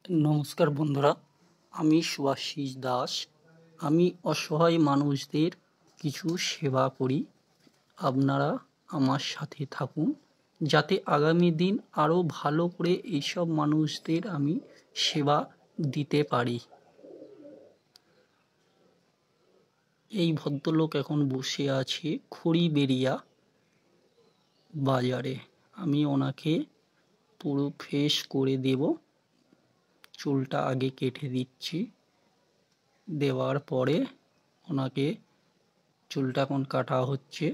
নমস্কার বন্ধুরা, আমি সুভাষিস দাস। আমি অসহায় মানুষদের কিছু সেবা করি। আপনারা আমার সাথে থাকুন, যাতে আগামী দিন আরও ভালো করে এইসব মানুষদের আমি সেবা দিতে পারি। এই ভদ্রলোক এখন বসে আছে খড়িবেড়িয়া বাজারে। আমি ওনাকে পুরো ফ্রেশ করে দেব। চুলটা আগে কেটে দিচ্ছি, দেওয়ার পরে ওনাকে চুলটা এখন কাটা হচ্ছে।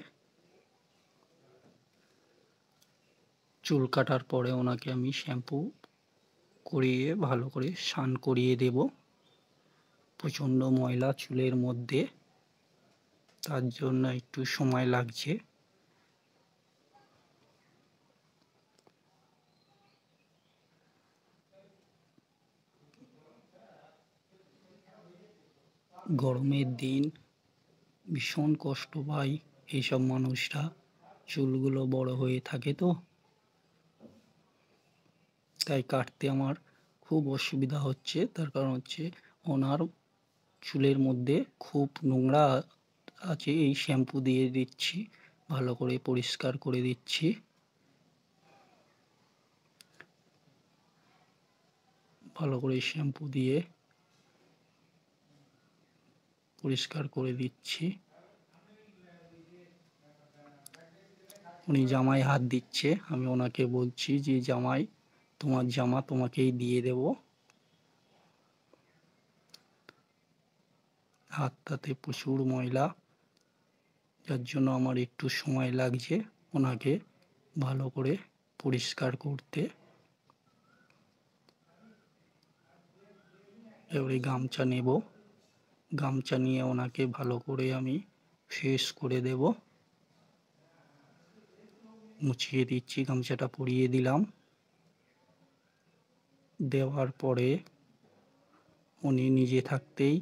চুল কাটার পরে ওনাকে আমি শ্যাম্পু করিয়ে ভালো করে স্নান করিয়ে দেব। প্রচণ্ড ময়লা চুলের মধ্যে, তার জন্য একটু সময় লাগছে। গরমের দিন ভীষণ কষ্ট পায় এইসব মানুষরা, চুলগুলো বড় হয়ে থাকে তো, তাই কাটতে আমার খুব অসুবিধা হচ্ছে। তার কারণ হচ্ছে ওনার চুলের মধ্যে খুব নোংরা আছে। এই শ্যাম্পু দিয়ে দিচ্ছি, ভালো করে পরিষ্কার করে দিচ্ছি। ভালো করে শ্যাম্পু দিয়ে পরিষ্কার করে দিচ্ছি। উনি জামায় হাত দিচ্ছে, আমি ওনাকে বলছি যে জামাই, তোমার জামা তোমাকেই দিয়ে দেব। হাতটাতে প্রচুর ময়লা, যার জন্য আমার একটু সময় লাগছে ওনাকে ভালো করে পরিষ্কার করতে। এবারে গামছা নেব, গামছা নিয়ে ওনাকে ভালো করে আমি ফ্রেশ করে দেব। মুছিয়ে দিচ্ছি, গামছাটা পরিয়ে দিলাম। দেওয়ার পরে উনি নিজে থাকতেই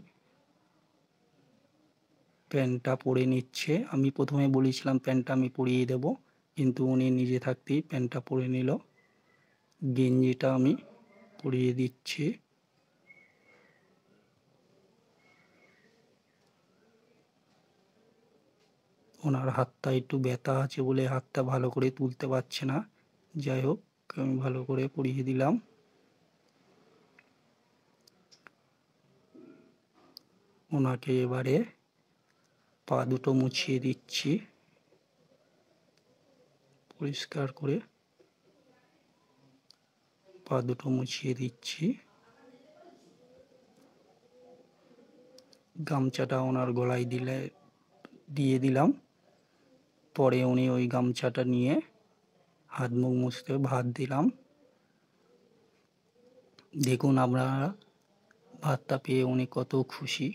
প্যান্টটা পরে নিচ্ছে। আমি প্রথমে বলেছিলাম প্যান্টটা আমি পরিয়ে দেব, কিন্তু উনি নিজে থাকতেই প্যান্টটা পরে নিল। গেঞ্জিটা আমি পরিয়ে দিচ্ছি। ওনার হাতটা একটু ব্যথা আছে বলে হাতটা ভালো করে তুলতে পারছে না। যাই হোক, আমি ভালো করে পরিয়ে দিলাম। ওনাকে এবারে পা দুটো মুছিয়ে দিচ্ছি পরিষ্কার করে। পা দুটো মুছিয়ে দিচ্ছি। গামছাটা ওনার গলায় দিয়ে দিলাম। পরে উনি ওই গামছাটা নিয়ে হাত মুখ মুছতে ভাত দিলাম। দেখুন আপনারা, ভাতটা পেয়ে উনি কত খুশি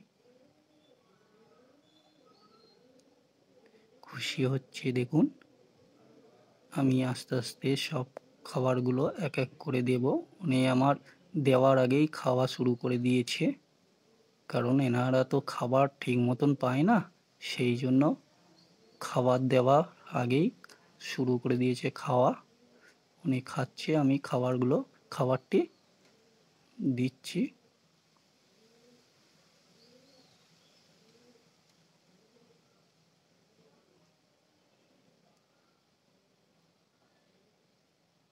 হচ্ছে। দেখুন, আমি আস্তে আস্তে সব খাবারগুলো এক এক করে দেব। উনি আমার দেওয়ার আগেই খাওয়া শুরু করে দিয়েছে, কারণ এনারা তো খাবার ঠিক মতন পায় না, সেই জন্য খাবার দেওয়া আগেই শুরু করে দিয়েছে খাওয়া। উনি খাচ্ছে, আমি খাবারটি দিচ্ছি।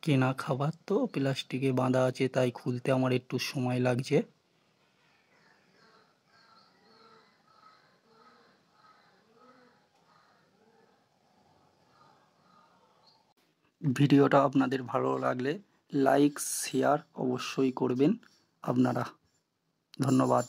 কেনা খাবার তো প্লাস্টিকে বাঁধা আছে, তাই খুলতে আমার একটু সময় লাগছে। ভিডিওটা আপনাদের ভালো লাগলে লাইক শেয়ার অবশ্যই করবেন আপনারা। ধন্যবাদ।